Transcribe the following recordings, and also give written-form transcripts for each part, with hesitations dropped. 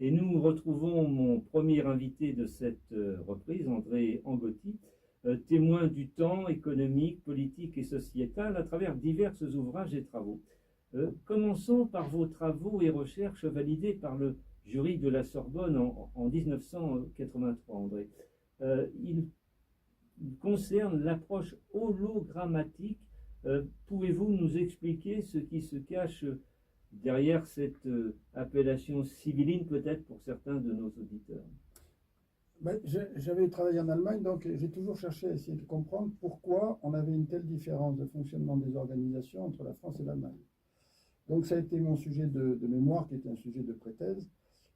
Et nous retrouvons mon premier invité de cette reprise, André Angotti, témoin du temps économique, politique et sociétal à travers divers ouvrages et travaux. Commençons par vos travaux et recherches validés par le jury de la Sorbonne en 1983, André. Il concerne l'approche hologrammatique. Pouvez-vous nous expliquer ce qui se cache derrière cette appellation sibylline, peut-être pour certains de nos auditeurs? J'avais travaillé en Allemagne, donc j'ai toujours cherché à essayer de comprendre pourquoi on avait une telle différence de fonctionnement des organisations entre la France et l'Allemagne. Donc ça a été mon sujet de mémoire, qui était un sujet de pré-thèse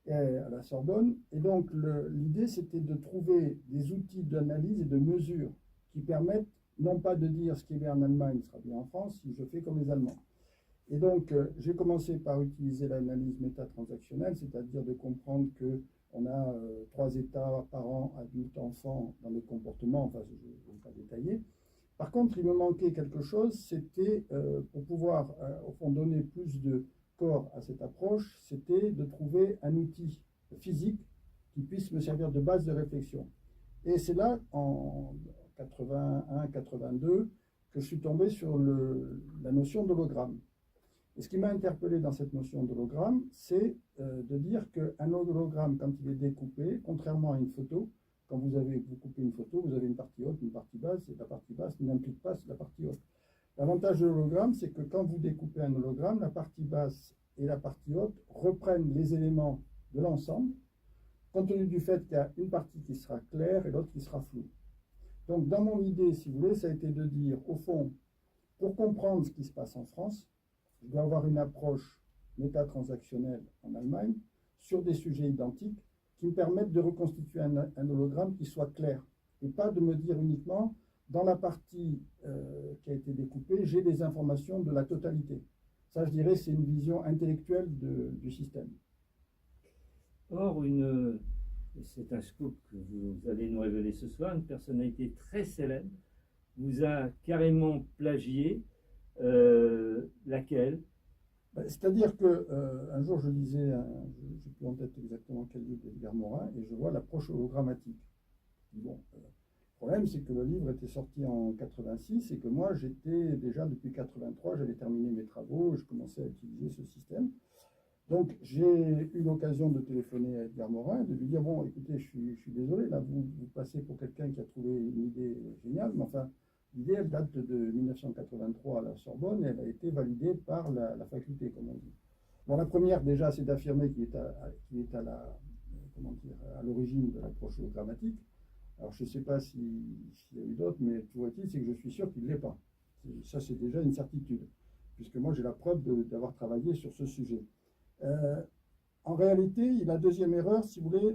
à la Sorbonne. Et donc l'idée, c'était de trouver des outils d'analyse et de mesure qui permettent non pas de dire ce qui est bien en Allemagne sera bien en France si je fais comme les Allemands. Et donc j'ai commencé par utiliser l'analyse métatransactionnelle, c'est-à-dire de comprendre que on a 3 états, parents, adultes, enfants dans les comportements, enfin je ne vais pas détailler. Par contre, il me manquait quelque chose, c'était pour pouvoir au fond donner plus de corps à cette approche, c'était de trouver un outil physique qui puisse me servir de base de réflexion. Et c'est là, en 81-82, que je suis tombé sur la notion d'hologramme. Et ce qui m'a interpellé dans cette notion d'hologramme, c'est de dire qu'un hologramme, quand il est découpé, contrairement à une photo, quand vous coupez une photo, vous avez une partie haute, une partie basse, et la partie basse n'implique pas la partie haute. L'avantage de l'hologramme, c'est que quand vous découpez un hologramme, la partie basse et la partie haute reprennent les éléments de l'ensemble, compte tenu du fait qu'il y a une partie qui sera claire et l'autre qui sera floue. Donc dans mon idée, si vous voulez, ça a été de dire, au fond, pour comprendre ce qui se passe en France, je dois avoir une approche métatransactionnelle en Allemagne sur des sujets identiques qui me permettent de reconstituer un hologramme qui soit clair et pas de me dire uniquement dans la partie qui a été découpée, j'ai des informations de la totalité. Ça, je dirais, c'est une vision intellectuelle du système. Or, c'est un scoop que vous allez nous révéler ce soir, une personnalité très célèbre vous a carrément plagié. Laquelle? C'est-à-dire qu'un jour je lisais, je n'ai plus en tête exactement quel livre d'Edgar Morin, et je vois l'approche hologrammatique. Bon, le problème c'est que le livre était sorti en 86 et que moi j'étais déjà depuis 83, j'avais terminé mes travaux, je commençais à utiliser ce système. Donc j'ai eu l'occasion de téléphoner à Edgar Morin et de lui dire, bon écoutez, je suis désolé, là vous passez pour quelqu'un qui a trouvé une idée géniale, mais enfin, l'idée, elle date de 1983 à la Sorbonne et elle a été validée par la faculté, comme on dit. Bon, la première, déjà, c'est d'affirmer qu'il est à l'origine de l'approche hologrammatique. Alors, je ne sais pas s'il y a eu d'autres, mais toujours est-il, c'est que je suis sûr qu'il ne l'est pas. Ça, c'est déjà une certitude, puisque moi, j'ai la preuve d'avoir travaillé sur ce sujet. En réalité, la deuxième erreur, si vous voulez,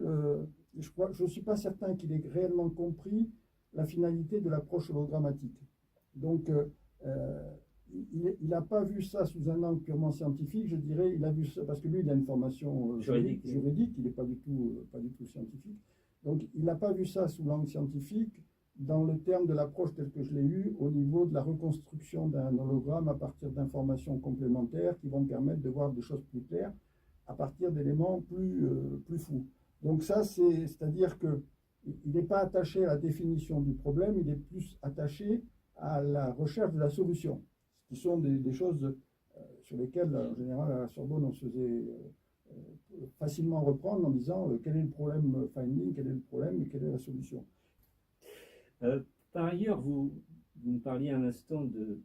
je ne suis pas certain qu'il ait réellement compris la finalité de l'approche hologrammatique. Donc, il n'a pas vu ça sous un angle purement scientifique, je dirais, il a vu ça, parce que lui, il a une formation juridique, il n'est pas du tout scientifique. Donc, il n'a pas vu ça sous l'angle scientifique, dans le terme de l'approche telle que je l'ai eue, au niveau de la reconstruction d'un hologramme à partir d'informations complémentaires qui vont permettre de voir des choses plus claires à partir d'éléments plus fous. Donc ça, c'est-à-dire que il n'est pas attaché à la définition du problème, il est plus attaché à la recherche de la solution, ce qui sont des choses sur lesquelles, en général, à la Sorbonne, on se faisait facilement reprendre en disant quel est le problème finding, quel est le problème et quelle est la solution. Par ailleurs, vous me parliez un instant de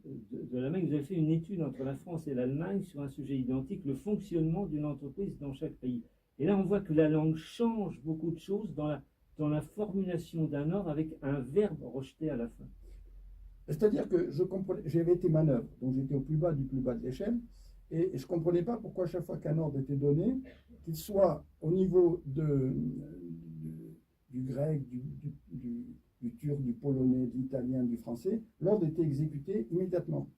l'Allemagne, vous avez fait une étude entre la France et l'Allemagne sur un sujet identique, le fonctionnement d'une entreprise dans chaque pays. Et là, on voit que la langue change beaucoup de choses dans la formulation d'un ordre avec un verbe rejeté à la fin. C'est-à-dire que j'avais été manœuvre, donc j'étais au plus bas du plus bas de l'échelle, et je ne comprenais pas pourquoi chaque fois qu'un ordre était donné, qu'il soit au niveau du grec, du turc, du polonais, de l'italien, du français, l'ordre était exécuté immédiatement.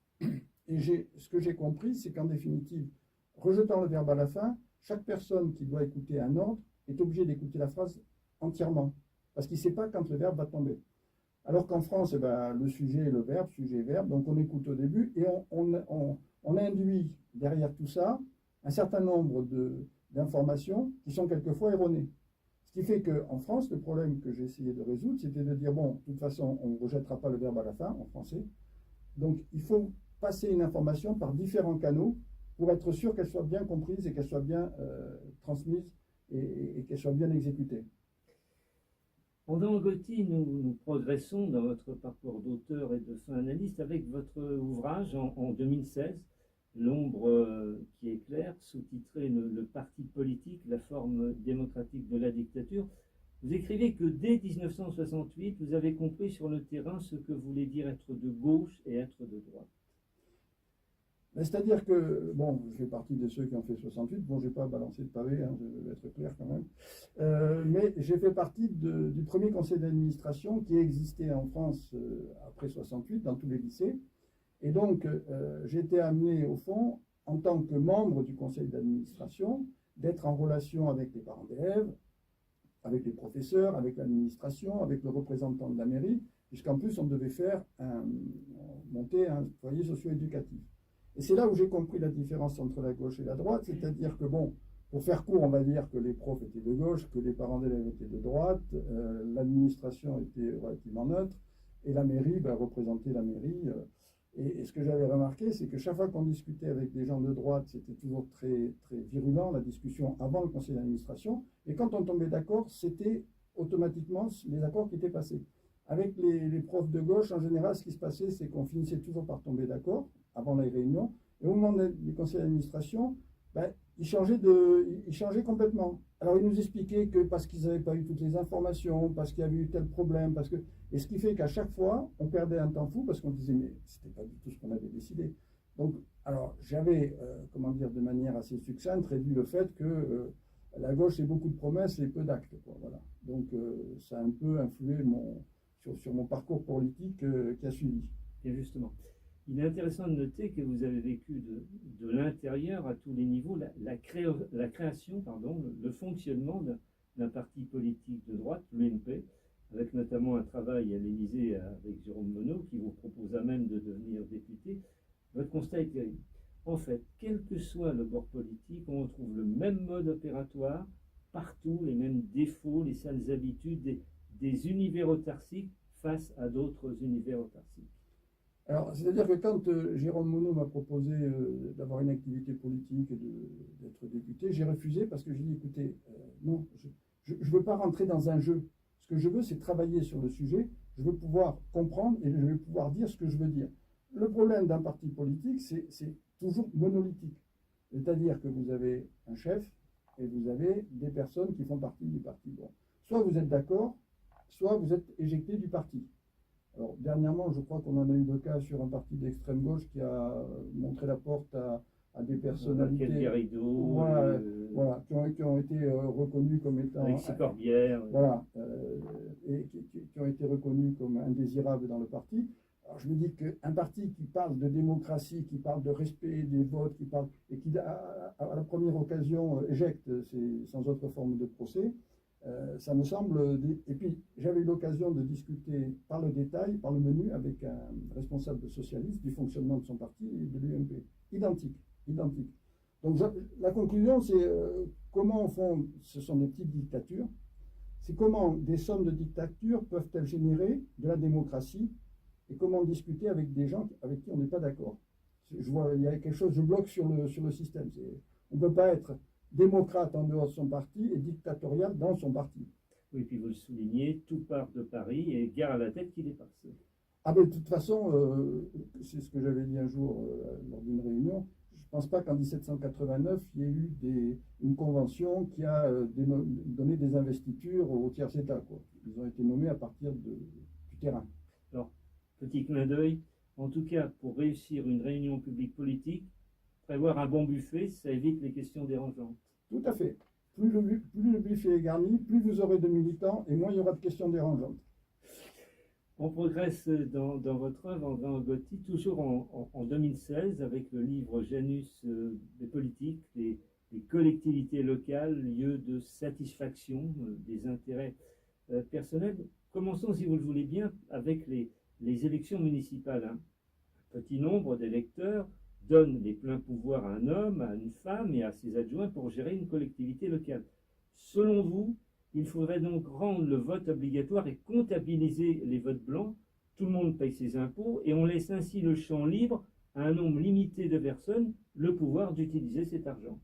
Et ce que j'ai compris, c'est qu'en définitive, rejetant le verbe à la fin, chaque personne qui doit écouter un ordre est obligée d'écouter la phrase entièrement, parce qu'il ne sait pas quand le verbe va tomber. Alors qu'en France, le sujet est le verbe, sujet-verbe, donc on écoute au début et on induit derrière tout ça un certain nombre d'informations qui sont quelquefois erronées. Ce qui fait qu'en France, le problème que j'ai essayé de résoudre, c'était de dire, bon, de toute façon, on ne rejettera pas le verbe à la fin, en français. Donc, il faut passer une information par différents canaux pour être sûr qu'elle soit bien comprise et qu'elle soit bien transmise et qu'elle soit bien exécutée. Pendant Gotti, nous progressons dans votre parcours d'auteur et de fin analyste avec votre ouvrage en 2016, L'ombre qui éclaire, sous-titré le parti politique, la forme démocratique de la dictature. Vous écrivez que dès 1968, vous avez compris sur le terrain ce que voulait dire être de gauche et être de droite. C'est-à-dire que, bon, je fais partie de ceux qui ont fait 68, bon, je n'ai pas balancé de pavé, hein, je vais être clair quand même, mais j'ai fait partie du premier conseil d'administration qui existait en France après 68, dans tous les lycées, et donc j'ai été amené, au fond, en tant que membre du conseil d'administration, d'être en relation avec les parents d'élèves, avec les professeurs, avec l'administration, avec le représentant de la mairie, puisqu'en plus on devait monter un foyer socio-éducatif. Et c'est là où j'ai compris la différence entre la gauche et la droite, c'est-à-dire que, bon, pour faire court, on va dire que les profs étaient de gauche, que les parents d'élèves étaient de droite, l'administration était relativement neutre, et la mairie représentait la mairie. Et ce que j'avais remarqué, c'est que chaque fois qu'on discutait avec des gens de droite, c'était toujours très, très virulent, la discussion avant le conseil d'administration, et quand on tombait d'accord, c'était automatiquement les accords qui étaient passés. Avec les profs de gauche, en général, ce qui se passait, c'est qu'on finissait toujours par tomber d'accord avant les réunions. Et au moment du conseil d'administration, ils changeaient complètement. Alors, ils nous expliquaient que parce qu'ils n'avaient pas eu toutes les informations, parce qu'il y avait eu tel problème, et ce qui fait qu'à chaque fois, on perdait un temps fou parce qu'on disait, mais c'était pas du tout ce qu'on avait décidé. Donc, alors, j'avais, de manière assez succincte, réduit le fait que la gauche, c'est beaucoup de promesses et peu d'actes. Voilà. Donc, ça a un peu influé sur mon parcours politique qui a suivi. Et justement, il est intéressant de noter que vous avez vécu de l'intérieur à tous les niveaux la création, le fonctionnement d'un parti politique de droite, l'UMP, avec notamment un travail à l'Élysée avec Jérôme Monod qui vous proposa même de devenir député. Votre constat est terrible. En fait, quel que soit le bord politique, on retrouve le même mode opératoire partout, les mêmes défauts, les sales habitudes des univers autarciques face à d'autres univers autarciques. Alors, c'est-à-dire que quand Jérôme Monod m'a proposé d'avoir une activité politique et d'être député, j'ai refusé parce que j'ai dit, écoutez, non, je ne veux pas rentrer dans un jeu. Ce que je veux, c'est travailler sur le sujet, je veux pouvoir comprendre et je veux pouvoir dire ce que je veux dire. Le problème d'un parti politique, c'est toujours monolithique. C'est-à-dire que vous avez un chef et vous avez des personnes qui font partie du parti. Bon. Soit vous êtes d'accord, soit vous êtes éjecté du parti. Alors, dernièrement, je crois qu'on en a eu le cas sur un parti d'extrême gauche qui a montré la porte à des personnalités qui ont été reconnues comme étant Alexis Corbière, et qui ont été reconnues comme indésirables dans le parti. Alors je me dis qu'un parti qui parle de démocratie, qui parle de respect des votes, et qui à la première occasion éjecte sans autre forme de procès, ça me semble... Et puis, j'avais eu l'occasion de discuter par le détail, par le menu, avec un responsable socialiste du fonctionnement de son parti et de l'UMP. Identique. Donc, la conclusion, c'est comment, au fond, ce sont des petites dictatures. C'est comment des sommes de dictatures peuvent-elles générer de la démocratie et comment discuter avec des gens avec qui on n'est pas d'accord. Je vois, il y a quelque chose, je bloque sur le système. On ne peut pas être démocrate en dehors de son parti et dictatorial dans son parti. Oui, puis vous le soulignez, tout part de Paris et guerre à la tête qui dépasse. Ah ben de toute façon, c'est ce que j'avais dit un jour lors d'une réunion, je ne pense pas qu'en 1789, il y ait eu une convention qui a donné des investitures aux tiers états. Ils ont été nommés à partir du terrain. Alors, petit clin d'œil, en tout cas, pour réussir une réunion publique politique, prévoir un bon buffet, ça évite les questions dérangeantes. Tout à fait. Plus le buffet est garni, plus vous aurez de militants et moins il y aura de questions dérangeantes. On progresse dans votre œuvre, André Gotti, toujours en 2016, avec le livre Janus des politiques, les collectivités locales, lieu de satisfaction des intérêts personnels. Commençons, si vous le voulez bien, avec les élections municipales. Un petit nombre d'électeurs, donne les pleins pouvoirs à un homme, à une femme et à ses adjoints pour gérer une collectivité locale. Selon vous, il faudrait donc rendre le vote obligatoire et comptabiliser les votes blancs. Tout le monde paye ses impôts et on laisse ainsi le champ libre à un nombre limité de personnes le pouvoir d'utiliser cet argent.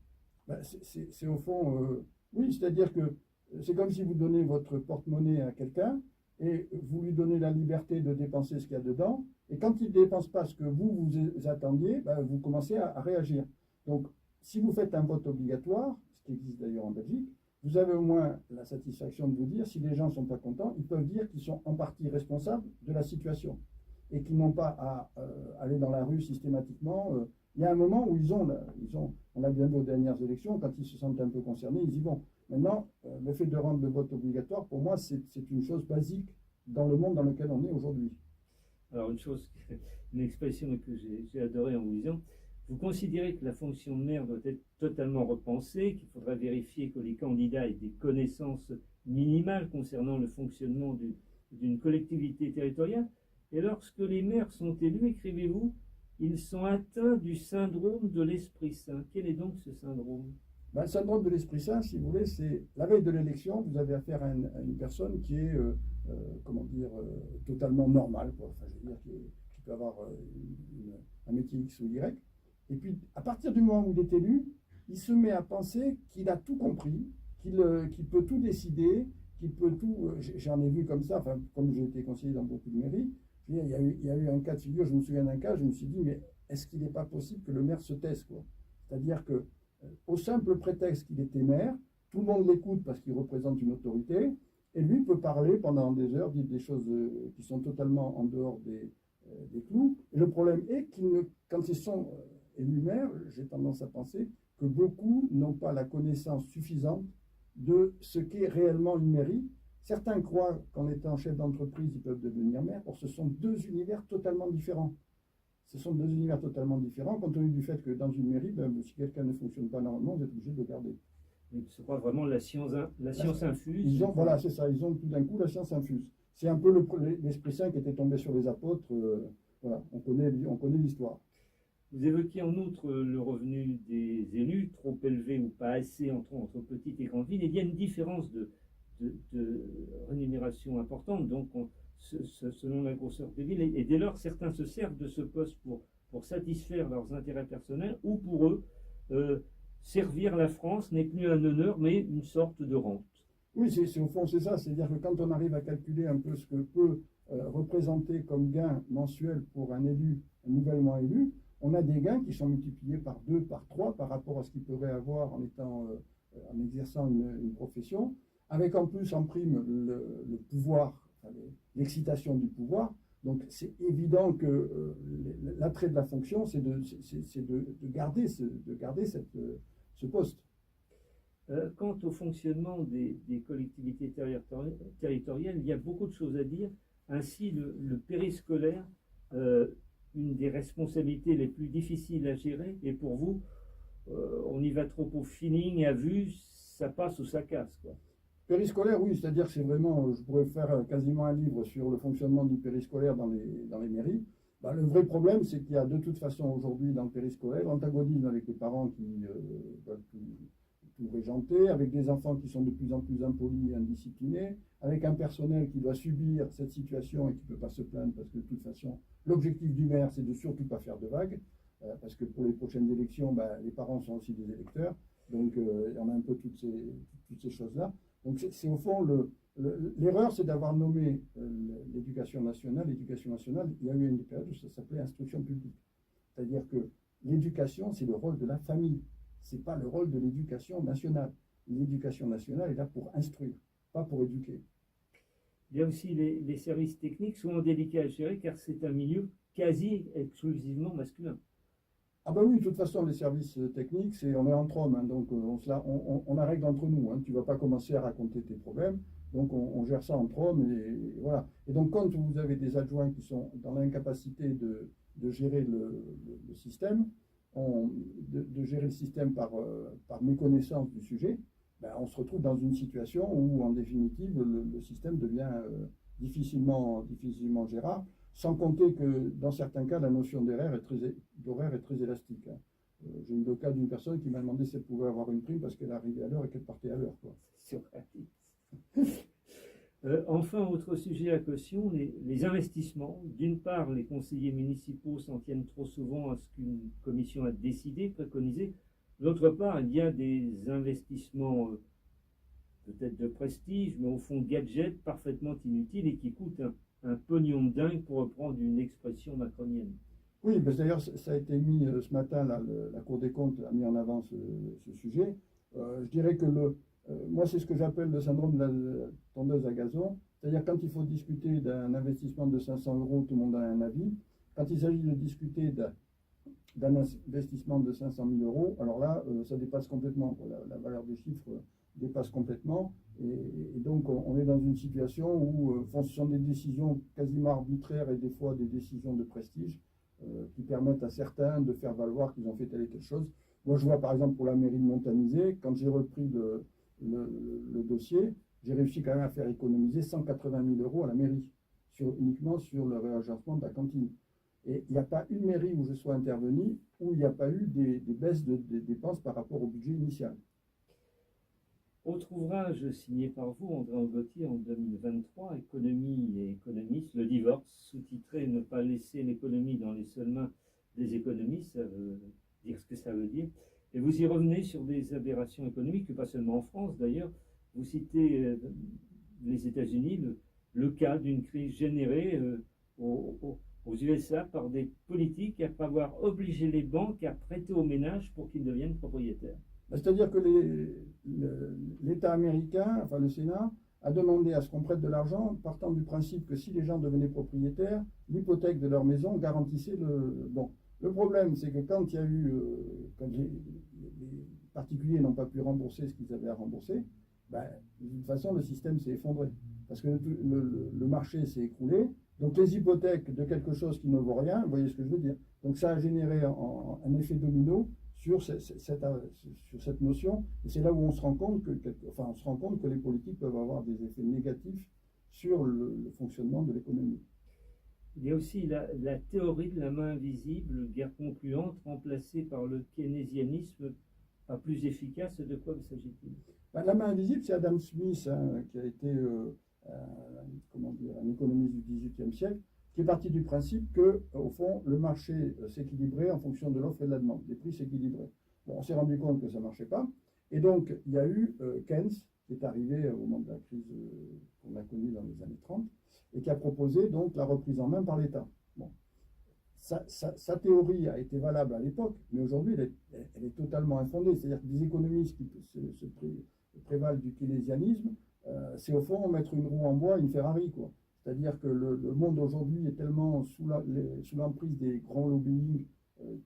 Ben, c'est au fond, oui, c'est-à-dire que c'est comme si vous donnez votre porte-monnaie à quelqu'un et vous lui donnez la liberté de dépenser ce qu'il y a dedans. Et quand il ne dépense pas ce que vous attendiez, ben, vous commencez à réagir. Donc, si vous faites un vote obligatoire, ce qui existe d'ailleurs en Belgique, vous avez au moins la satisfaction de vous dire, si les gens ne sont pas contents, ils peuvent dire qu'ils sont en partie responsables de la situation et qu'ils n'ont pas à aller dans la rue systématiquement. Il y a un moment où on l'a bien vu aux dernières élections, quand ils se sentent un peu concernés, ils y vont. Maintenant, le fait de rendre le vote obligatoire, pour moi, c'est une chose basique dans le monde dans lequel on est aujourd'hui. Alors une expression que j'ai adorée en vous lisant, vous considérez que la fonction de maire doit être totalement repensée, qu'il faudra vérifier que les candidats aient des connaissances minimales concernant le fonctionnement d'une collectivité territoriale. Et lorsque les maires sont élus, écrivez-vous, ils sont atteints du syndrome de l'Esprit Saint. Quel est donc ce syndrome? Ben, le syndrome de l'Esprit Saint, si vous voulez, c'est la veille de l'élection, vous avez affaire à une personne qui est, totalement normale, quoi. Enfin, je veux dire, qui peut avoir un métier X ou Y. Et puis, à partir du moment où il est élu, il se met à penser qu'il a tout compris, qu'il peut tout décider, qu'il peut tout. J'en ai vu comme ça, enfin, comme j'ai été conseiller dans beaucoup de mairies, il y a eu un cas de figure, je me souviens d'un cas, je me suis dit, mais est-ce qu'il n'est pas possible que le maire se taise, quoi? C'est-à-dire que, au simple prétexte qu'il était maire, tout le monde l'écoute parce qu'il représente une autorité, et lui peut parler pendant des heures, dire des choses qui sont totalement en dehors des clous. Et le problème est quand ils sont élus maires, j'ai tendance à penser que beaucoup n'ont pas la connaissance suffisante de ce qu'est réellement une mairie. Certains croient qu'en étant chef d'entreprise, ils peuvent devenir maire. Or, ce sont deux univers totalement différents. Ce sont deux univers totalement différents, compte tenu du fait que dans une mairie, ben, si quelqu'un ne fonctionne pas normalement, vous êtes obligé de le garder. C'est pas vraiment la science infuse. Voilà, c'est ça, ils ont tout d'un coup la science infuse. C'est un peu l'Esprit Saint qui était tombé sur les apôtres. Voilà, on connaît l'histoire. Vous évoquiez en outre le revenu des élus, trop élevé ou pas assez entre petites et grandes villes. Il y a une différence de rémunération importante, donc selon la grosseur des villes, et dès lors certains se servent de ce poste pour satisfaire leurs intérêts personnels, ou pour eux, servir la France n'est plus un honneur, mais une sorte de rente. Oui, au fond, c'est ça, c'est-à-dire que quand on arrive à calculer un peu ce que peut représenter comme gain mensuel pour un élu, un nouvellement élu, on a des gains qui sont multipliés par 2, par 3 par rapport à ce qu'il pourrait avoir en exerçant une profession, avec en plus en prime le pouvoir, enfin, l'excitation du pouvoir. Donc c'est évident que l'attrait de la fonction, c'est de garder ce poste. Quant au fonctionnement des collectivités territoriales, il y a beaucoup de choses à dire. Ainsi, le périscolaire, une des responsabilités les plus difficiles à gérer, et pour vous, on y va trop au feeling, à vue, ça passe ou ça casse, quoi. Périscolaire, oui, c'est-à-dire que c'est vraiment, je pourrais faire quasiment un livre sur le fonctionnement du périscolaire dans les mairies. Ben, le vrai problème, c'est qu'il y a de toute façon aujourd'hui dans le périscolaire l'antagonisme avec les parents qui veulent tout régenter, avec des enfants qui sont de plus en plus impolis et indisciplinés, avec un personnel qui doit subir cette situation et qui ne peut pas se plaindre parce que de toute façon, l'objectif du maire, c'est de surtout pas faire de vagues, parce que pour les prochaines élections, ben, les parents sont aussi des électeurs, donc il y en a un peu toutes ces choses-là. Donc c'est au fond, l'erreur, c'est d'avoir nommé l'éducation nationale. L'éducation nationale, il y a eu une période où ça s'appelait instruction publique. C'est-à-dire que l'éducation, c'est le rôle de la famille. Ce n'est pas le rôle de l'éducation nationale. L'éducation nationale est là pour instruire, pas pour éduquer. Il y a aussi les services techniques, souvent délicats à gérer, car c'est un milieu quasi exclusivement masculin. Ah ben oui, de toute façon, les services techniques, on est entre hommes, hein, donc on la règle entre nous. Hein, tu ne vas pas commencer à raconter tes problèmes, donc on gère ça entre hommes, et voilà. Et donc quand vous avez des adjoints qui sont dans l'incapacité de gérer le système, de gérer le système par méconnaissance du sujet, ben, on se retrouve dans une situation où, en définitive, le système devient difficilement gérable. Sans compter que dans certains cas, la notion d'horaire est très élastique. Hein. J'ai eu le cas d'une personne qui m'a demandé si elle pouvait avoir une prime parce qu'elle arrivait à l'heure et qu'elle partait à l'heure. Sur enfin, autre sujet à caution, les investissements. D'une part, les conseillers municipaux s'en tiennent trop souvent à ce qu'une commission a décidé, préconisé. D'autre part, il y a des investissements peut-être de prestige, mais au fond gadgets parfaitement inutiles et qui coûtent un pognon de dingue, pour reprendre une expression macronienne. Oui, d'ailleurs, ça a été mis ce matin, là, la Cour des comptes a mis en avant ce sujet. Je dirais que moi, c'est ce que j'appelle le syndrome de la tondeuse à gazon. C'est-à-dire, quand il faut discuter d'un investissement de 500 euros, tout le monde a un avis. Quand il s'agit de discuter d'un investissement de 500 000 euros, alors là, ça dépasse complètement. La valeur des chiffres dépasse complètement. Et donc, on est dans une situation où ce sont des décisions quasiment arbitraires et des fois des décisions de prestige qui permettent à certains de faire valoir qu'ils ont fait telle et telle chose. Moi, je vois par exemple pour la mairie de Montanisé, quand j'ai repris le dossier, j'ai réussi quand même à faire économiser 180 000 euros à la mairie, uniquement sur le réagencement de la cantine. Et il n'y a pas une mairie où je sois intervenu où il n'y a pas eu des baisses de dépenses par rapport au budget initial. Autre ouvrage signé par vous, André Angotti, en 2023, Économie et économistes, le divorce, sous-titré Ne pas laisser l'économie dans les seules mains des économistes, ça veut dire ce que ça veut dire. Et vous y revenez sur des aberrations économiques, pas seulement en France d'ailleurs. Vous citez les États-Unis, le cas d'une crise générée aux USA par des politiques après avoir obligé les banques à prêter aux ménages pour qu'ils deviennent propriétaires. C'est-à-dire que l'État américain, enfin le Sénat, a demandé à ce qu'on prête de l'argent, partant du principe que si les gens devenaient propriétaires, l'hypothèque de leur maison garantissait le... Bon, le problème, c'est que quand il y a eu, quand les particuliers n'ont pas pu rembourser ce qu'ils avaient à rembourser, ben, de toute façon, le système s'est effondré. Parce que le marché s'est écroulé. Donc les hypothèques de quelque chose qui ne vaut rien, vous voyez ce que je veux dire. Donc ça a généré un effet domino sur cette notion. Et c'est là où on se rend compte que les politiques peuvent avoir des effets négatifs sur le fonctionnement de l'économie. Il y a aussi la théorie de la main invisible, guerre concluante, remplacée par le keynésianisme, pas plus efficace. De quoi s'agit-il? Ben, la main invisible, c'est Adam Smith, hein, qui a été un économiste du XVIIIe siècle, qui est parti du principe que, au fond, le marché s'équilibrait en fonction de l'offre et de la demande. Les prix s'équilibraient. Bon, on s'est rendu compte que ça ne marchait pas. Et donc, il y a eu Keynes, qui est arrivé au moment de la crise qu'on a connue dans les années 30, et qui a proposé donc la reprise en main par l'État. Bon. Sa théorie a été valable à l'époque, mais aujourd'hui, elle est totalement infondée. C'est-à-dire que des économistes qui se prévalent du keynésianisme, c'est au fond mettre une roue en bois, une Ferrari, quoi. C'est-à-dire que le monde aujourd'hui est tellement sous l'emprise des grands lobbying,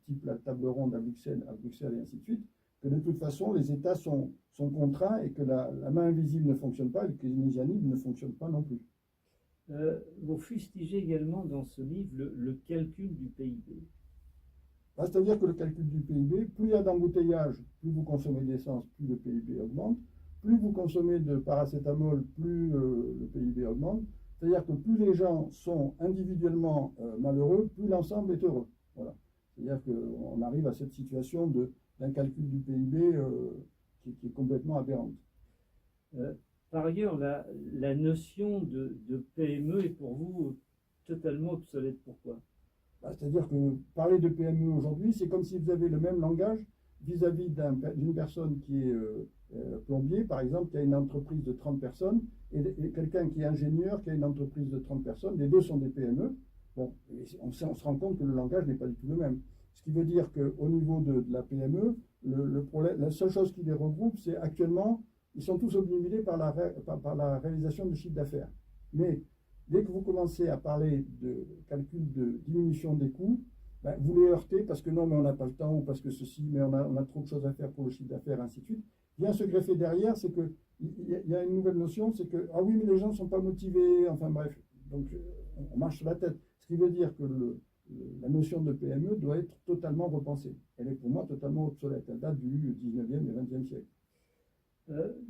type la table ronde à Bruxelles et ainsi de suite, que de toute façon, les États sont contraints et que la main invisible ne fonctionne pas et que le keynésianisme ne fonctionne pas non plus. Vous fustigez également dans ce livre le calcul du PIB. C'est-à-dire que le calcul du PIB, plus il y a d'embouteillage, plus vous consommez d'essence, plus le PIB augmente. Plus vous consommez de paracétamol, plus le PIB augmente. C'est-à-dire que plus les gens sont individuellement malheureux, plus l'ensemble est heureux. Voilà. C'est-à-dire qu'on arrive à cette situation d'un calcul du PIB qui est complètement aberrante. Par ailleurs, la notion de PME est pour vous totalement obsolète. Pourquoi? C'est-à-dire que parler de PME aujourd'hui, c'est comme si vous avez le même langage vis-à-vis d'une personne qui est plombier, par exemple, qui a une entreprise de 30 personnes, et quelqu'un qui est ingénieur, qui a une entreprise de 30 personnes. Les deux sont des PME. Bon, on se rend compte que le langage n'est pas du tout le même. Ce qui veut dire qu'au niveau de la PME, la seule chose qui les regroupe, c'est actuellement, ils sont tous obnubilés par la réalisation du chiffre d'affaires. Mais dès que vous commencez à parler de calcul de diminution des coûts, ben, vous les heurtez parce que non, mais on n'a pas le temps, ou parce que ceci, mais on a trop de choses à faire pour le chiffre d'affaires, ainsi de suite. Vient se greffer derrière, c'est qu'il y a une nouvelle notion, c'est que, ah oui, mais les gens ne sont pas motivés, enfin bref, donc on marche sur la tête. Ce qui veut dire que la notion de PME doit être totalement repensée. Elle est pour moi totalement obsolète. Elle date du 19e et 20e siècle.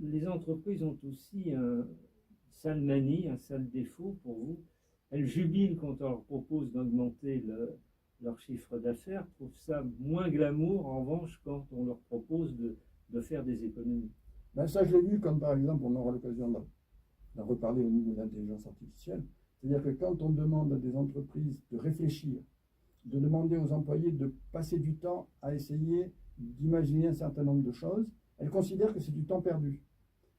Les entreprises ont aussi un sale manie, un sale défaut pour vous, elles jubilent quand on leur propose d'augmenter leur chiffre d'affaires, trouvent ça moins glamour, en revanche, quand on leur propose de faire des économies. Ben ça, je l'ai vu quand, par exemple, on aura l'occasion d'en reparler au niveau de l'intelligence artificielle. C'est-à-dire que quand on demande à des entreprises de réfléchir, de demander aux employés de passer du temps à essayer d'imaginer un certain nombre de choses, elles considèrent que c'est du temps perdu.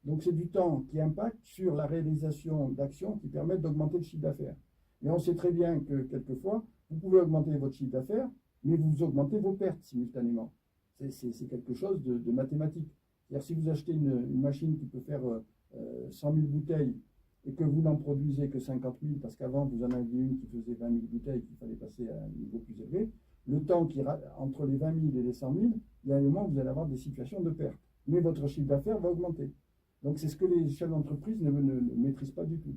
Donc c'est du temps qui impacte sur la réalisation d'actions qui permettent d'augmenter le chiffre d'affaires. Mais on sait très bien que quelquefois, vous pouvez augmenter votre chiffre d'affaires, mais vous augmentez vos pertes simultanément. C'est quelque chose de mathématique. C'est-à-dire si vous achetez une machine qui peut faire 100 000 bouteilles et que vous n'en produisez que 50 000, parce qu'avant vous en aviez une qui faisait 20 000 bouteilles, qu'il fallait passer à un niveau plus élevé, le temps entre les 20 000 et les 100 000, il y a un moment où vous allez avoir des situations de perte. Mais votre chiffre d'affaires va augmenter. Donc c'est ce que les chefs d'entreprise ne maîtrisent pas du tout.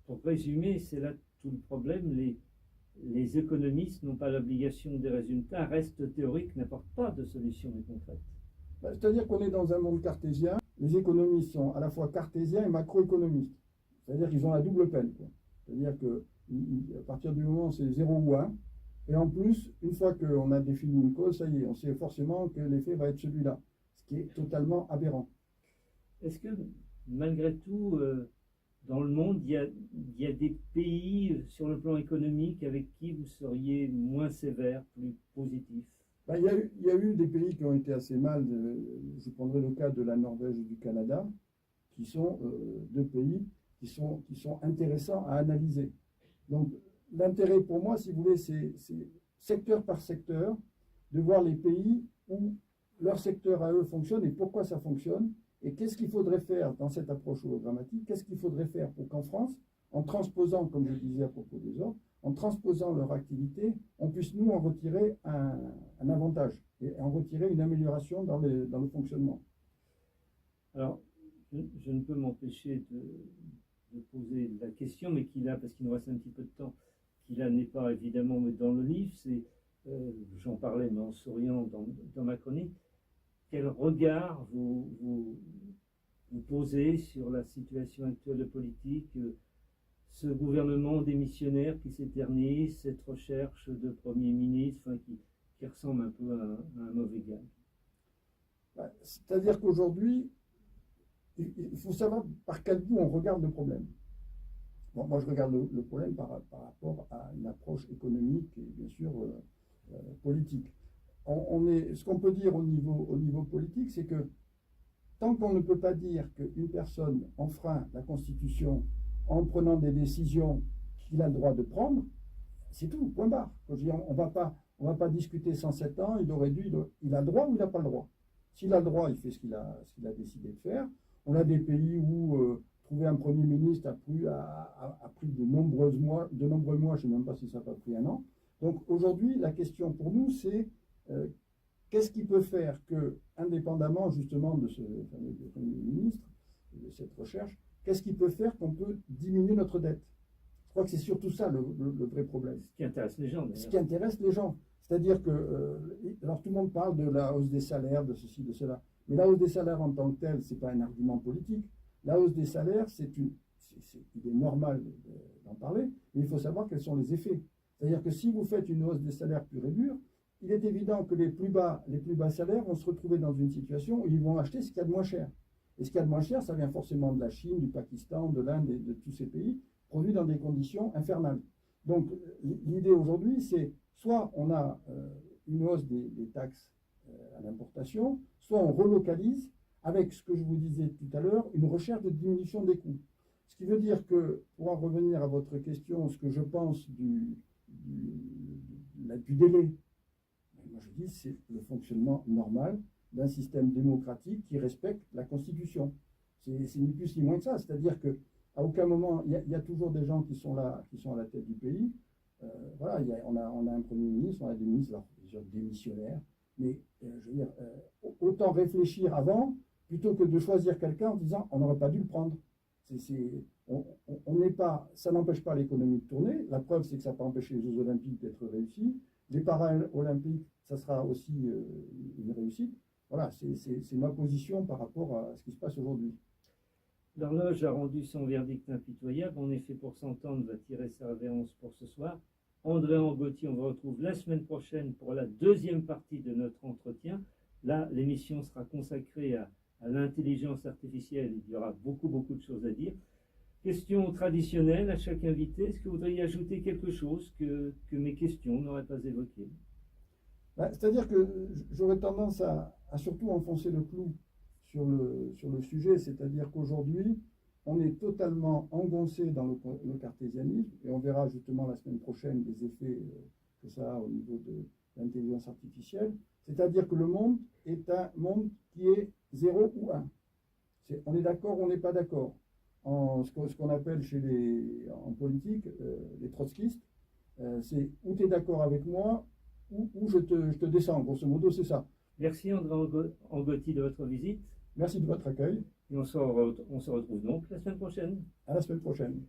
Pour résumer, c'est là tout le problème. Les économistes n'ont pas l'obligation des résultats, restent théoriques, n'apportent pas de solutions concrètes. C'est-à-dire qu'on est dans un monde cartésien. Les économistes sont à la fois cartésiens et macroéconomistes. C'est-à-dire qu'ils ont la double peine. C'est-à-dire qu'à partir du moment où c'est 0 ou 1, et en plus, une fois qu'on a défini une cause, ça y est, on sait forcément que l'effet va être celui-là, ce qui est totalement aberrant. Est-ce que, malgré tout, dans le monde, il y a des pays sur le plan économique avec qui vous seriez moins sévère, plus positif? Il y a eu des pays qui ont été assez mal. Je prendrai le cas de la Norvège et du Canada, qui sont deux pays qui sont intéressants à analyser. Donc, l'intérêt pour moi, si vous voulez, c'est secteur par secteur, de voir les pays où leur secteur à eux fonctionne et pourquoi ça fonctionne, et qu'est-ce qu'il faudrait faire dans cette approche hologrammatique, qu'est-ce qu'il faudrait faire pour qu'en France, en transposant, comme je disais à propos des autres, en transposant leur activité, on puisse nous en retirer un avantage et en retirer une amélioration dans le fonctionnement. Alors, je ne peux m'empêcher de poser la question, mais parce qu'il nous reste un petit peu de temps, qui là n'est pas évidemment dans le livre, c'est, j'en parlais mais en souriant dans ma chronique, quel regard vous posez sur la situation actuelle de politique, ce gouvernement démissionnaire qui s'éternise, cette recherche de Premier ministre, enfin, qui ressemble un peu à un mauvais gars. C'est-à-dire qu'aujourd'hui, il faut savoir par quel bout on regarde le problème. Bon, moi, je regarde le problème par rapport à une approche économique et bien sûr politique. Ce qu'on peut dire au niveau politique, c'est que tant qu'on ne peut pas dire qu'une personne enfreint la Constitution en prenant des décisions qu'il a le droit de prendre, c'est tout, point barre. On ne va pas discuter 107 ans, il a le droit ou il n'a pas le droit. S'il a le droit, il fait ce qu'il a décidé de faire. On a des pays où trouver un Premier ministre a pris de nombreux mois, je ne sais même pas si ça n'a pas pris un an. Donc aujourd'hui, la question pour nous, c'est qu'est-ce qui peut faire que, indépendamment justement de ce fameux Premier ministre, de cette recherche, qu'est-ce qui peut faire qu'on peut diminuer notre dette? Je crois que c'est surtout ça le vrai problème. Ce qui intéresse les gens, d'ailleurs. Ce qui intéresse les gens. C'est-à-dire que, alors tout le monde parle de la hausse des salaires, de ceci, de cela. Mais la hausse des salaires en tant que telle, ce n'est pas un argument politique. La hausse des salaires, il est normal d'en parler, mais il faut savoir quels sont les effets. C'est-à-dire que si vous faites une hausse des salaires pure et dure, il est évident que les plus bas salaires vont se retrouver dans une situation où ils vont acheter ce qu'il y a de moins cher. Et ce qu'il y a de moins cher, ça vient forcément de la Chine, du Pakistan, de l'Inde et de tous ces pays, produits dans des conditions infernales. Donc l'idée aujourd'hui, c'est soit on a une hausse des taxes à l'importation, soit on relocalise avec ce que je vous disais tout à l'heure, une recherche de diminution des coûts. Ce qui veut dire que, pour en revenir à votre question, ce que je pense du délai, moi je dis c'est le fonctionnement normal d'un système démocratique qui respecte la Constitution. C'est ni plus ni moins que ça. C'est-à-dire qu'à aucun moment, il y a toujours des gens qui sont là, qui sont à la tête du pays. Voilà, on a un Premier ministre, on a des ministres, alors, déjà démissionnaires, mais je veux dire, autant réfléchir avant, plutôt que de choisir quelqu'un en disant on n'aurait pas dû le prendre. Ça n'empêche pas l'économie de tourner. La preuve, c'est que ça n'a pas empêché les Jeux Olympiques d'être réussis. Les Paralympiques, ça sera aussi une réussite. Voilà, c'est ma position par rapport à ce qui se passe aujourd'hui. L'horloge a rendu son verdict impitoyable. En effet, pour s'entendre, va tirer sa révérence pour ce soir. André Angotti, on vous retrouve la semaine prochaine pour la deuxième partie de notre entretien. Là, l'émission sera consacrée à l'intelligence artificielle. Il y aura beaucoup de choses à dire. Question traditionnelle à chaque invité. Est-ce que vous voudriez ajouter quelque chose que mes questions n'auraient pas évoqué? C'est-à-dire que j'aurais tendance à surtout enfoncer le clou sur le sujet, c'est-à-dire qu'aujourd'hui, on est totalement engoncé dans le cartésianisme, et on verra justement la semaine prochaine les effets que ça a au niveau de l'intelligence artificielle. C'est-à-dire que le monde est un monde qui est 0 ou 1. On est d'accord ou on n'est pas d'accord. Ce qu'on appelle en politique les trotskistes, c'est ou tu es d'accord avec moi, ou je te descends. Grosso modo, c'est ça. Merci André Angotti de votre visite. Merci de votre accueil. Et on se retrouve donc la semaine prochaine. À la semaine prochaine.